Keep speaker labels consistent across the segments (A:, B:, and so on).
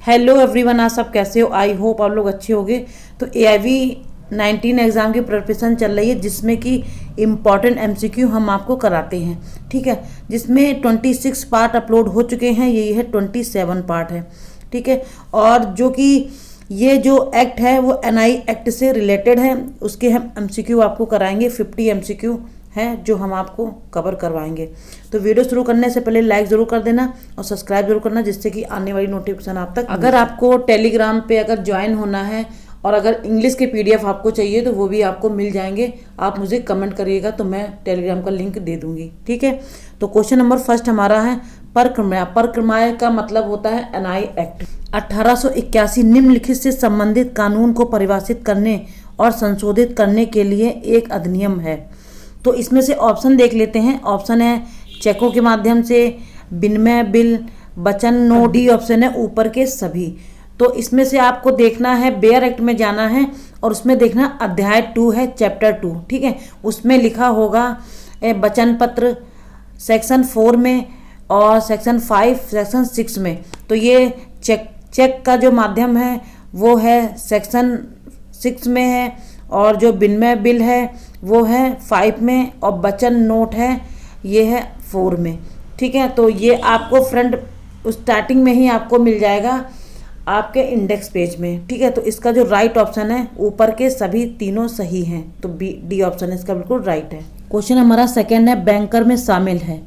A: Hello everyone, आप सब कैसे हो? आई होप आप लोग अच्छे होंगे। तो AIV 19 एग्ज़ाम की प्रिपरेशन चल रही है, जिसमें कि इम्पॉर्टेंट MCQ हम आपको कराते हैं। ठीक है, जिसमें 26 पार्ट अपलोड हो चुके हैं, ये है 27 पार्ट है। ठीक है, और जो कि ये जो एक्ट है वो NI एक्ट से रिलेटेड है, उसके हम MCQ आपको कराएंगे। 50 MCQ है जो हम आपको कवर करवाएंगे। तो वीडियो शुरू करने से पहले लाइक ज़रूर कर देना और सब्सक्राइब जरूर करना, जिससे कि आने वाली नोटिफिकेशन आप तक। अगर आपको टेलीग्राम पे अगर ज्वाइन होना है और अगर इंग्लिश के PDF आपको चाहिए तो वो भी आपको मिल जाएंगे। आप मुझे कमेंट करिएगा तो मैं टेलीग्राम का लिंक दे दूंगी। ठीक है, तो क्वेश्चन नंबर फर्स्ट हमारा है परक्रमया। परक्रमया का मतलब होता है NI एक्ट। 1881 निम्नलिखित से संबंधित कानून को परिभाषित करने और संशोधित करने के लिए एक अधिनियम है। तो इसमें से ऑप्शन देख लेते हैं। ऑप्शन है चेकों के माध्यम से, विनिमय बिल, वचन नोट। डी ऑप्शन है ऊपर के सभी। तो इसमें से आपको देखना है बेयर एक्ट में जाना है और उसमें देखना अध्याय 2 है, चैप्टर 2। ठीक है, उसमें लिखा होगा वचन पत्र सेक्शन 4 में और सेक्शन 5 सेक्शन 6 में। तो ये चेक का जो माध्यम है वो है सेक्शन 6 में है, और जो विनिमय बिल है वो है 5 में, और वचन नोट है ये है 4 में। ठीक है, तो ये आपको फ्रंट स्टार्टिंग में ही आपको मिल जाएगा आपके इंडेक्स पेज में। ठीक है, तो इसका जो राइट ऑप्शन है ऊपर के सभी तीनों सही हैं, तो डी ऑप्शन इसका बिल्कुल राइट है। क्वेश्चन हमारा सेकेंड है बैंकर में शामिल है।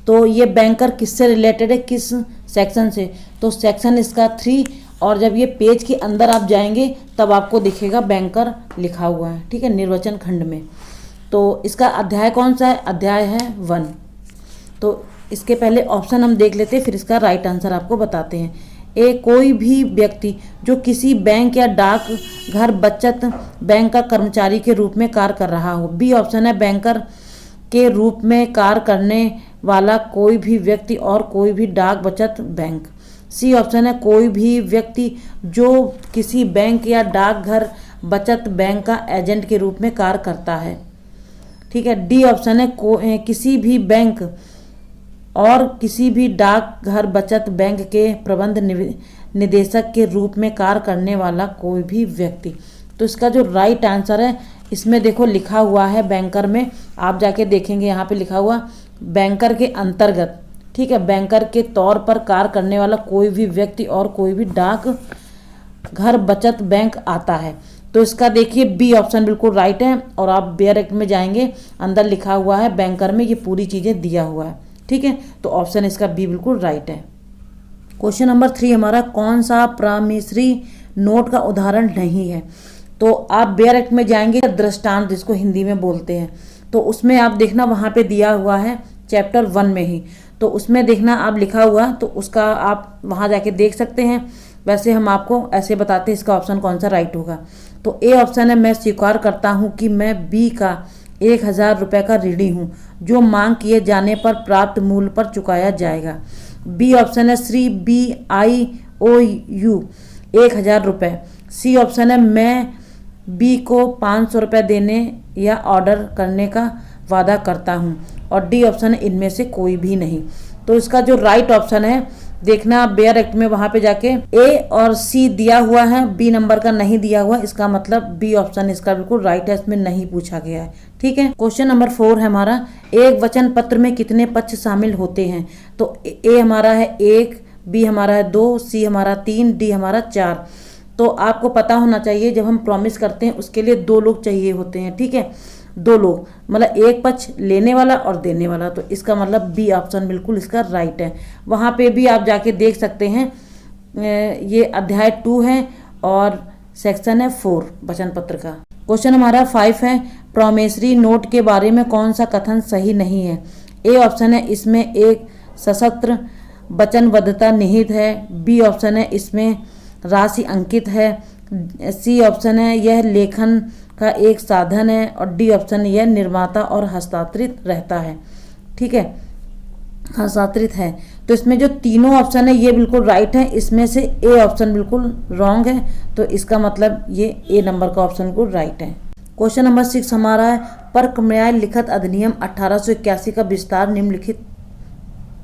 A: तो ये बैंकर किससे रिलेटेड है, किस सेक्शन से? तो सेक्शन इसका 3, और जब ये पेज के अंदर आप जाएंगे तब आपको दिखेगा बैंकर लिखा हुआ है। ठीक है, निर्वचन खंड में। तो इसका अध्याय कौन सा है? अध्याय है 1। तो इसके पहले ऑप्शन हम देख लेते हैं, फिर इसका राइट आंसर आपको बताते हैं। ए, कोई भी व्यक्ति जो किसी बैंक या डाक घर बचत बैंक का कर्मचारी के रूप में कार्य कर रहा हो। बी ऑप्शन है बैंकर के रूप में कार्य करने वाला कोई भी व्यक्ति और कोई भी डाक बचत बैंक। सी ऑप्शन है कोई भी व्यक्ति जो किसी बैंक या डाकघर बचत बैंक का एजेंट के रूप में कार्य करता है। ठीक है, डी ऑप्शन है किसी भी बैंक और किसी भी डाकघर बचत बैंक के प्रबंध निदेशक के रूप में कार्य करने वाला कोई भी व्यक्ति। तो इसका जो राइट आंसर है, इसमें देखो लिखा हुआ है बैंकर में, आप जाके देखेंगे यहाँ पे लिखा हुआ बैंकर के अंतर्गत। ठीक है, बैंकर के तौर पर कार्य करने वाला कोई भी व्यक्ति और कोई भी डाक घर बचत बैंक आता है। तो इसका देखिए बी ऑप्शन बिल्कुल राइट है, और आप बेयर एक्ट में जाएंगे अंदर लिखा हुआ है बैंकर में ये पूरी चीज़ें दिया हुआ है। ठीक है, तो ऑप्शन इसका बी बिल्कुल राइट है। क्वेश्चन नंबर 3 हमारा कौन सा प्रॉमिसरी नोट का उदाहरण नहीं है? तो आप बेयर एक्ट में जाएंगे, दृष्टांत जिसको हिंदी में बोलते हैं, तो उसमें आप देखना वहाँ पे दिया हुआ है चैप्टर 1 में ही। तो उसमें देखना आप लिखा हुआ, तो उसका आप वहाँ जाके देख सकते हैं। वैसे हम आपको ऐसे बताते हैं इसका ऑप्शन कौन सा राइट होगा। तो ए ऑप्शन है मैं स्वीकार करता हूँ कि मैं बी का 1000 रुपये का ऋणी हूँ, जो मांग किए जाने पर प्राप्त मूल्य पर चुकाया जाएगा। बी ऑप्शन है श्री BIOU 1000 रुपये। सी ऑप्शन है मैं बी को 500 रुपये देने या ऑर्डर करने का वादा करता हूँ, और डी ऑप्शन है इनमें से कोई भी नहीं। तो इसका जो राइट ऑप्शन है देखना बेयर एक्ट में वहाँ पे जाके ए और सी दिया हुआ है, बी नंबर का नहीं दिया हुआ, इसका मतलब बी ऑप्शन इसका बिल्कुल राइट है, इसमें नहीं पूछा गया है। ठीक है, क्वेश्चन नंबर 4 है हमारा एक वचन पत्र में कितने पक्ष शामिल होते हैं? तो ए हमारा है 1, बी हमारा है 2, सी हमारा 3, डी हमारा 4। तो आपको पता होना चाहिए जब हम प्रॉमिस करते हैं उसके लिए 2 लोग चाहिए होते हैं। ठीक है, 2 लोग मतलब एक पक्ष लेने वाला और देने वाला। तो इसका मतलब बी ऑप्शन बिल्कुल इसका राइट है। वहाँ पे भी आप जाके देख सकते हैं, ये अध्याय 2 है और सेक्शन है 4 वचन पत्र का। क्वेश्चन हमारा 5 है प्रॉमिसरी नोट के बारे में कौन सा कथन सही नहीं है? ए ऑप्शन है इसमें एक सशस्त्र वचनबद्धता निहित है। बी ऑप्शन है इसमें राशि अंकित है। सी ऑप्शन है यह लेखन का एक साधन है, और डी ऑप्शन यह निर्माता और हस्तांतरित रहता है। ठीक है, हस्तांतरित है। तो इसमें जो तीनों ऑप्शन है ये बिल्कुल राइट है, इसमें से ए ऑप्शन बिल्कुल रॉन्ग है। तो इसका मतलब ये ए नंबर का ऑप्शन बिल्कुल राइट है। क्वेश्चन नंबर 6 हमारा है परक्रमया लिखित अधिनियम 1881 का विस्तार निम्नलिखित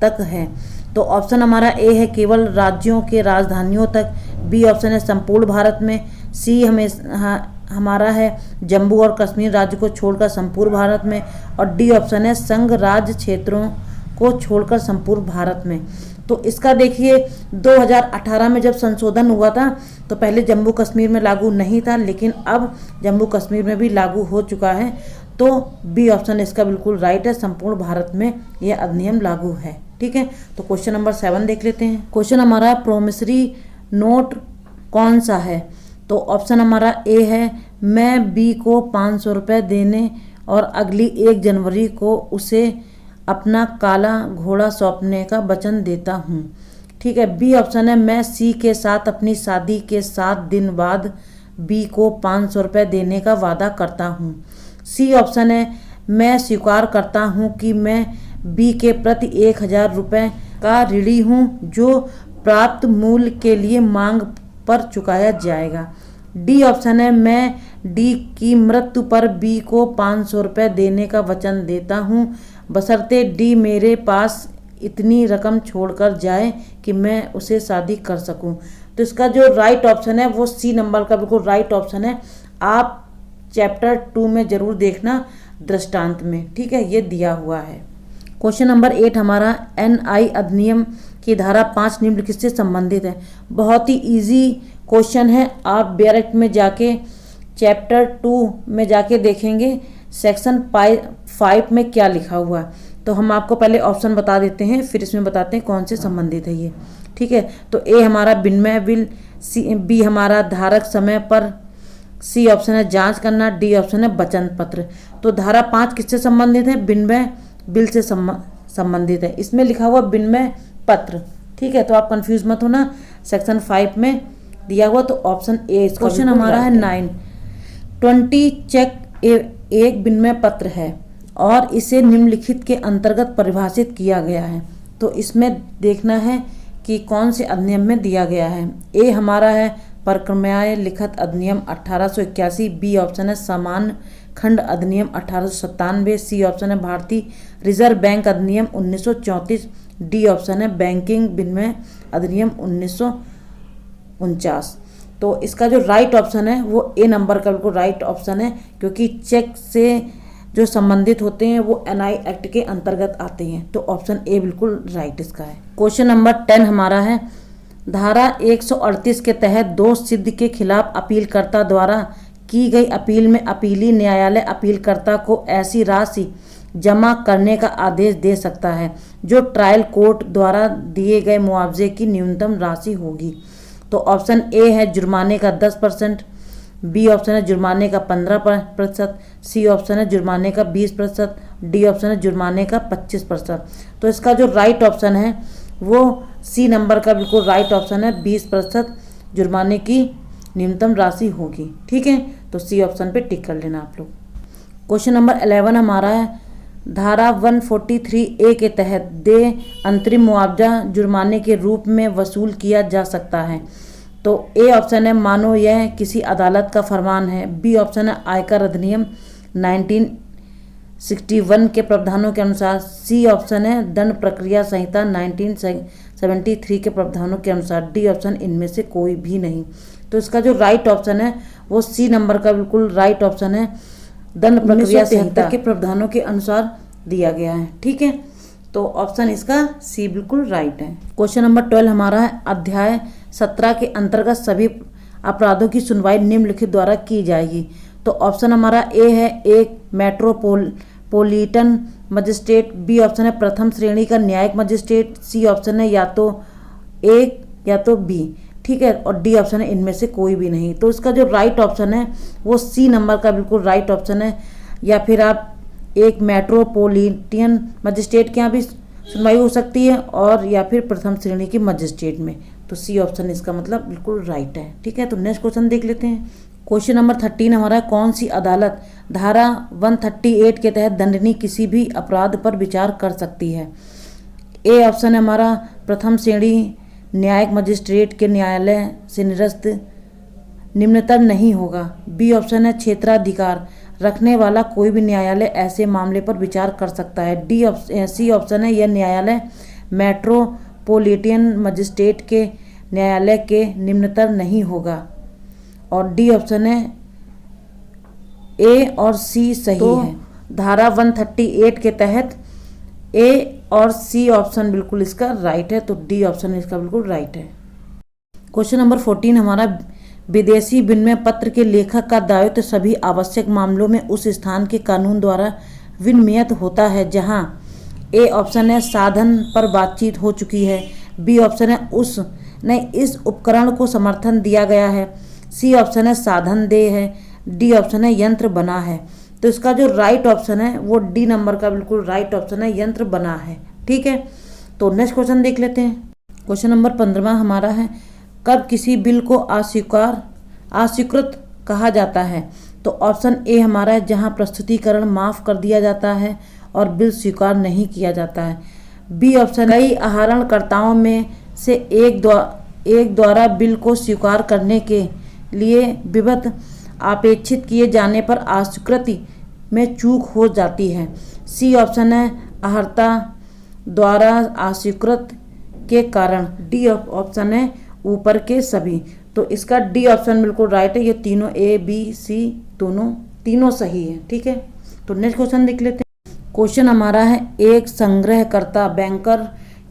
A: तक है। तो ऑप्शन हमारा ए है केवल राज्यों के राजधानियों तक, बी ऑप्शन है संपूर्ण भारत में, सी हमारा है जम्मू और कश्मीर राज्य को छोड़कर संपूर्ण भारत में, और डी ऑप्शन है संघ राज्य क्षेत्रों को छोड़कर संपूर्ण भारत में। तो इसका देखिए 2018 में जब संशोधन हुआ था तो पहले जम्मू कश्मीर में लागू नहीं था, लेकिन अब जम्मू कश्मीर में भी लागू हो चुका है। तो बी ऑप्शन इसका बिल्कुल राइट है, संपूर्ण भारत में यह अधिनियम लागू है। ठीक है, तो क्वेश्चन नंबर 7 देख लेते हैं। क्वेश्चन हमारा प्रोमिसरी नोट कौन सा है? तो ऑप्शन हमारा ए है मैं बी को 500 रुपये देने और अगली 1 जनवरी को उसे अपना काला घोड़ा सौंपने का वचन देता हूँ। ठीक है, बी ऑप्शन है मैं सी के साथ अपनी शादी के 7 दिन बाद बी को 500 रुपये देने का वादा करता हूँ। सी ऑप्शन है मैं स्वीकार करता हूँ कि मैं बी के प्रति 1000 रुपये का ऋणी हूँ जो प्राप्त मूल्य के लिए मांग पर चुकाया जाएगा। डी ऑप्शन है मैं डी की मृत्यु पर बी को 500 रुपये देने का वचन देता हूँ बशर्ते डी मेरे पास इतनी रकम छोड़कर जाए कि मैं उसे शादी कर सकूं। तो इसका जो राइट ऑप्शन है वो सी नंबर का बिल्कुल राइट ऑप्शन है। आप चैप्टर 2 में जरूर देखना दृष्टांत में। ठीक है, ये दिया हुआ है। क्वेश्चन नंबर 8 हमारा NI अधिनियम की धारा 5 निम्नलिखित से संबंधित है। बहुत ही इजी क्वेश्चन है, आप डायरेक्ट में जाके चैप्टर 2 में जाके देखेंगे सेक्शन 5 में क्या लिखा हुआ है। तो हम आपको पहले ऑप्शन बता देते हैं, फिर इसमें बताते हैं कौन से संबंधित है ये। ठीक है, तो ए हमारा विनिमय बिल, बी हमारा धारक समय पर, सी ऑप्शन है जांच करना, डी ऑप्शन है वचन पत्र। तो धारा 5 किससे संबंधित है? विनिमय बिल से संबंधित है। इसमें लिखा हुआ विनिमय पत्र। ठीक है, तो आप कंफ्यूज मत होना, सेक्शन 5 में दिया हुआ, तो ऑप्शन ए। क्वेश्चन हमारा है 9। 20 चेक एक विनिमय पत्र है और इसे निम्नलिखित के अंतर्गत परिभाषित किया गया है। तो इसमें देखना है कि कौन से अधिनियम में दिया गया है। ए हमारा है परक्राम्य लिखित अधिनियम 1881, बी ऑप्शन है समान खंड अधिनियम 1897, सी ऑप्शन है भारतीय रिजर्व बैंक अधिनियम 1934, डी ऑप्शन है बैंकिंग विनिमय अधिनियम 1949। तो इसका जो राइट ऑप्शन है वो ए नंबर का बिल्कुल राइट ऑप्शन है, क्योंकि चेक से जो संबंधित होते हैं वो NI एक्ट के अंतर्गत आते हैं। तो ऑप्शन ए बिल्कुल राइट इसका है। क्वेश्चन नंबर 10 हमारा है धारा 138 के तहत दोष सिद्ध के खिलाफ अपीलकर्ता द्वारा की गई अपील में अपीली न्यायालय अपीलकर्ता को ऐसी राशि जमा करने का आदेश दे सकता है जो ट्रायल कोर्ट द्वारा दिए गए मुआवजे की न्यूनतम राशि होगी। तो ऑप्शन ए है जुर्माने का 10%, बी ऑप्शन है जुर्माने का 15%, सी ऑप्शन है जुर्माने का 20%, डी ऑप्शन है जुर्माने का 25%। तो इसका जो राइट ऑप्शन है वो सी नंबर का बिल्कुल राइट ऑप्शन है, 20% जुर्माने की न्यूनतम राशि होगी। ठीक है, तो सी ऑप्शन पे टिक कर लेना आप लोग। क्वेश्चन नंबर 11 हमारा है धारा 143A के तहत देय अंतरिम मुआवजा जुर्माने के रूप में वसूल किया जा सकता है। तो ए ऑप्शन है मानो यह किसी अदालत का फरमान है, बी ऑप्शन है आयकर अधिनियम 1961 के प्रावधानों के अनुसार, सी ऑप्शन है दंड प्रक्रिया संहिता 1973 के प्रावधानों के अनुसार, डी ऑप्शन इनमें से कोई भी नहीं। तो इसका जो राइट ऑप्शन है वो सी नंबर का बिल्कुल राइट ऑप्शन है, दंड प्रक्रिया संहिता के प्रावधानों के अनुसार दिया गया है। ठीक है, तो ऑप्शन इसका सी बिल्कुल राइट है। क्वेश्चन नंबर 12 हमारा है अध्याय 17 के अंतर्गत सभी अपराधों की सुनवाई निम्नलिखित द्वारा की जाएगी। तो ऑप्शन हमारा ए है एक मेट्रोपोलिटन मजिस्ट्रेट, बी ऑप्शन है प्रथम श्रेणी का न्यायिक मजिस्ट्रेट, सी ऑप्शन है या तो ए या तो बी। ठीक है, और डी ऑप्शन है इनमें से कोई भी नहीं। तो इसका जो राइट ऑप्शन है वो सी नंबर का बिल्कुल राइट ऑप्शन है, या फिर आप एक मेट्रोपोलिटन मजिस्ट्रेट के यहाँ भी सुनवाई हो सकती है और या फिर प्रथम श्रेणी की मजिस्ट्रेट में। तो सी ऑप्शन इसका मतलब बिल्कुल राइट है। ठीक है, तो नेक्स्ट क्वेश्चन देख लेते हैं। क्वेश्चन नंबर 13 हमारा कौन सी अदालत धारा 138 के तहत दंडनीय किसी भी अपराध पर विचार कर सकती है? ए ऑप्शन है हमारा प्रथम श्रेणी न्यायिक मजिस्ट्रेट के न्यायालय से निरस्त निम्नतर नहीं होगा, बी ऑप्शन है क्षेत्राधिकार रखने वाला कोई भी न्यायालय ऐसे मामले पर विचार कर सकता है, सी ऑप्शन है यह न्यायालय मेट्रोपोलिटन मजिस्ट्रेट के न्यायालय के निम्नतर नहीं होगा। और डी ऑप्शन है ए और सी सही है। धारा 138 के तहत ए और सी ऑप्शन बिल्कुल इसका राइट है, तो डी ऑप्शन इसका बिल्कुल राइट है। क्वेश्चन नंबर 14 हमारा, विदेशी विनिमय पत्र के लेखक का दायित्व सभी आवश्यक मामलों में उस स्थान के कानून द्वारा विनियमित होता है जहां ए ऑप्शन है साधन पर बातचीत हो चुकी है, बी ऑप्शन है उस ने इस उपकरण को समर्थन दिया गया है, सी ऑप्शन है साधन दे है, डी ऑप्शन है यंत्र बना है। तो इसका जो राइट ऑप्शन है वो डी नंबर का बिल्कुल राइट ऑप्शन है, यंत्र बना है। ठीक है, तो नेक्स्ट क्वेश्चन देख लेते हैं। क्वेश्चन नंबर 15 हमारा है, कब किसी बिल को अस्वीकृत कहा जाता है? तो ऑप्शन ए हमारा है जहां प्रस्तुतिकरण माफ कर दिया जाता है और बिल स्वीकार नहीं किया जाता है। बी ऑप्शन, कई आहरणकर्ताओं में से एक द्वारा बिल को स्वीकार करने के लिए विवध अपेक्षित किए जाने पर अस्वीकृति में चूक हो जाती है। सी ऑप्शन है आहर्ता द्वारा अस्वीकृत के कारण। डी ऑप्शन है ऊपर के सभी। तो इसका डी ऑप्शन बिल्कुल राइट है। ये तीनों ए बी सी तीनों सही है। ठीक है, तो नेक्स्ट क्वेश्चन देख लेते हैं। क्वेश्चन हमारा है, एक संग्रहकर्ता बैंकर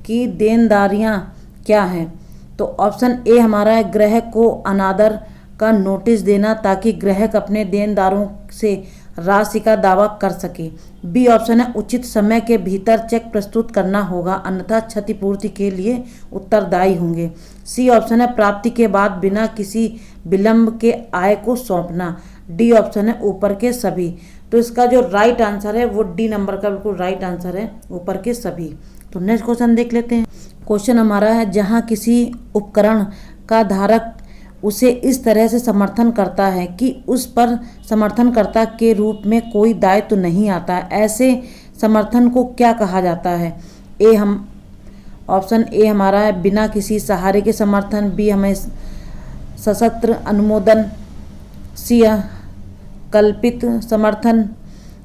A: की देनदारियां क्या है? तो ऑप्शन ए हमारा है ग्राहक को अनादर का नोटिस देना ताकि ग्राहक अपने देनदारों से राशि का दावा कर सके। बी ऑप्शन है उचित समय के भीतर चेक प्रस्तुत करना होगा अन्यथा क्षतिपूर्ति के लिए उत्तरदायी होंगे। सी ऑप्शन है प्राप्ति के बाद बिना किसी विलंब के आय को सौंपना। डी ऑप्शन है ऊपर के सभी। तो इसका जो राइट आंसर है वो डी नंबर का बिल्कुल राइट आंसर है, ऊपर के सभी। तो नेक्स्ट क्वेश्चन देख लेते हैं। क्वेश्चन हमारा है, जहां किसी उपकरण का धारक उसे इस तरह से समर्थन करता है कि उस पर समर्थनकर्ता के रूप में कोई दायित्व तो नहीं आता, ऐसे समर्थन को क्या कहा जाता है? ऑप्शन ए हमारा है बिना किसी सहारे के समर्थन, बी हमें सशस्त्र अनुमोदन, सी कल्पित समर्थन,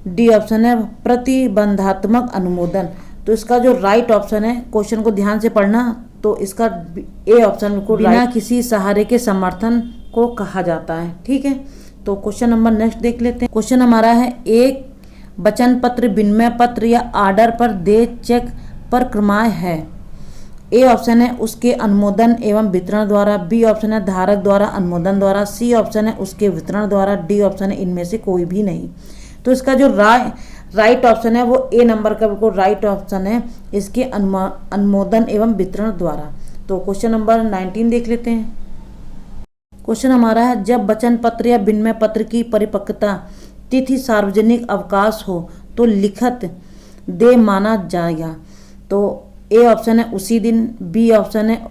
A: डी ऑप्शन है प्रतिबंधात्मक अनुमोदन। तो इसका जो राइट ऑप्शन है, क्वेश्चन को ध्यान से पढ़ना, तो इसका ए ऑप्शन को बिना किसी सहारे के समर्थन को कहा जाता है। ठीक है, तो क्वेश्चन नंबर नेक्स्ट देख लेते हैं। क्वेश्चन हमारा है, एक वचन पत्र विनिमय पत्र या आर्डर पर देय चेक पर क्रमाय है। ए ऑप्शन है उसके अनुमोदन एवं वितरण द्वारा, बी ऑप्शन है धारक द्वारा अनुमोदन द्वारा, सी ऑप्शन है उसके वितरण द्वारा, डी ऑप्शन है इनमें से कोई भी नहीं। तो इसका जो राइट ऑप्शन है वो ए नंबर का बिल्कुल राइट ऑप्शन है, इसके अनुमोदन एवं वितरण द्वारा। तो क्वेश्चन नंबर 19 देख लेते हैं। क्वेश्चन हमारा है, जब वचन पत्र या विनिमय पत्र की परिपक्वता तिथि सार्वजनिक अवकाश हो तो लिखित दे माना जाएगा। तो ए ऑप्शन है उसी दिन, बी ऑप्शन है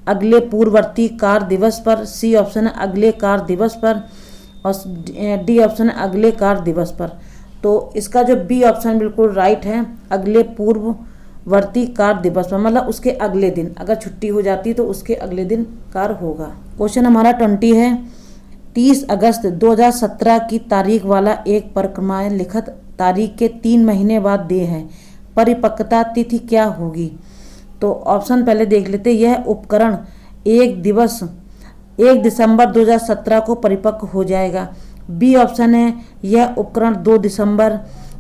A: अगले पूर्ववर्ती कार्य दिवस पर, सी ऑप्शन है अगले कार्य दिवस पर और डी ऑप्शन है अगले कार्य दिवस पर। तो इसका जो बी ऑप्शन बिल्कुल राइट है, अगले पूर्ववर्ती कार्य दिवस पर, मतलब उसके अगले दिन, अगर छुट्टी हो जाती तो उसके अगले दिन कार्य होगा। क्वेश्चन हमारा 20 है, 30 अगस्त 2017 की तारीख वाला एक परिक्रमाएं लिखित तारीख के 3 महीने बाद दे है, परिपक्वता तिथि क्या होगी? तो ऑप्शन पहले देख लेते। यह उपकरण 1 दिसंबर 2017 को परिपक्व हो जाएगा। बी ऑप्शन है यह उपकरण 2 दिसंबर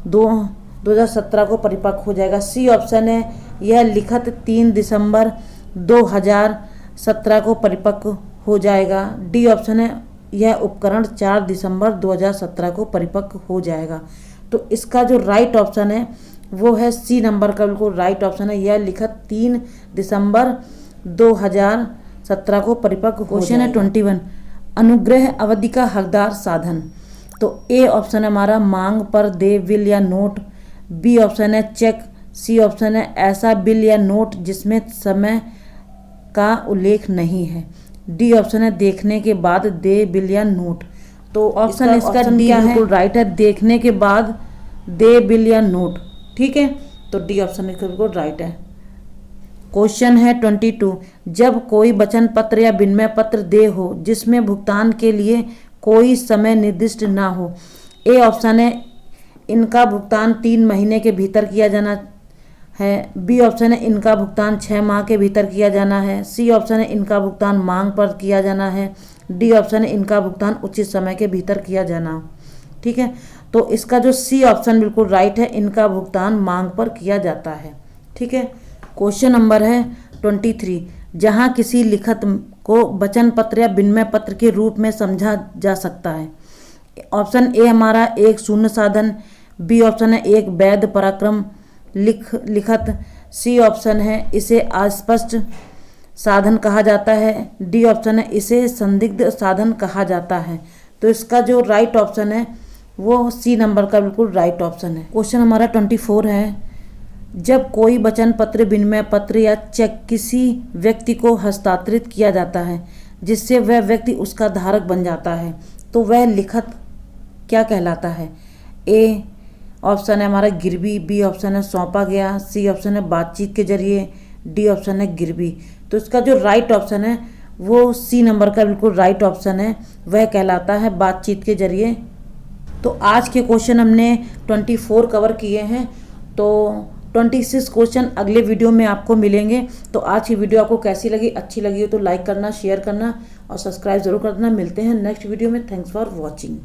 A: 2017 को परिपक्व हो जाएगा। सी ऑप्शन है यह लिखित 3 दिसंबर 2017 को परिपक्व हो जाएगा। डी ऑप्शन है यह उपकरण 4 दिसंबर 2017 को परिपक्व हो जाएगा। तो इसका जो राइट ऑप्शन है वो है सी नंबर का बिल्कुल राइट ऑप्शन है, यह लिखित 3 दिसंबर 2017 को परिपक्व हो जाएगा। क्वेश्चन है 21, अनुग्रह अवधि का हकदार साधन। तो ए ऑप्शन है हमारा मांग पर दे बिल या नोट, बी ऑप्शन है चेक, सी ऑप्शन है ऐसा बिल या नोट जिसमें समय का उल्लेख नहीं है, डी ऑप्शन है देखने के बाद दे बिल या नोट। तो ऑप्शन इसका डी बिल्कुल राइट है, देखने के बाद दे बिल या नोट। ठीक है, तो डी ऑप्शन इसका बिल्कुल राइट है। क्वेश्चन है 22, जब कोई वचन पत्र या विनिमय पत्र दे हो जिसमें भुगतान के लिए कोई समय निर्दिष्ट ना हो। ए ऑप्शन है इनका भुगतान 3 महीने के भीतर किया जाना है, बी ऑप्शन है इनका भुगतान 6 माह के भीतर किया जाना है, सी ऑप्शन है इनका भुगतान मांग पर किया जाना है, डी ऑप्शन है इनका भुगतान उचित समय के भीतर किया जाना। ठीक है, तो इसका जो सी ऑप्शन बिल्कुल राइट है, इनका भुगतान मांग पर किया जाता है। ठीक है, क्वेश्चन नंबर है 23, जहां किसी लिखत को वचन पत्र या विनिमय पत्र के रूप में समझा जा सकता है। ऑप्शन ए हमारा एक शून्य साधन, बी ऑप्शन है एक वैध पराक्रम लिखत, सी ऑप्शन है इसे अस्पष्ट साधन कहा जाता है, डी ऑप्शन है इसे संदिग्ध साधन कहा जाता है। तो इसका जो राइट ऑप्शन है वो सी नंबर का बिल्कुल राइट ऑप्शन है। क्वेश्चन हमारा 24 है, जब कोई वचन पत्र, विनिमय पत्र या चेक किसी व्यक्ति को हस्तांतरित किया जाता है जिससे वह व्यक्ति उसका धारक बन जाता है, तो वह लिखत क्या कहलाता है। ए ऑप्शन है हमारा गिरवी, बी ऑप्शन है सौंपा गया, सी ऑप्शन है बातचीत के जरिए, डी ऑप्शन है गिरवी। तो इसका जो राइट ऑप्शन है वो सी नंबर का बिल्कुल राइट ऑप्शन है, वह कहलाता है बातचीत के जरिए। तो आज के क्वेश्चन हमने 24 कवर किए हैं, तो 26 क्वेश्चन अगले वीडियो में आपको मिलेंगे। तो आज की वीडियो आपको कैसी लगी, अच्छी लगी हो तो लाइक करना, शेयर करना और सब्सक्राइब जरूर करना। मिलते हैं नेक्स्ट वीडियो में। Thanks for watching.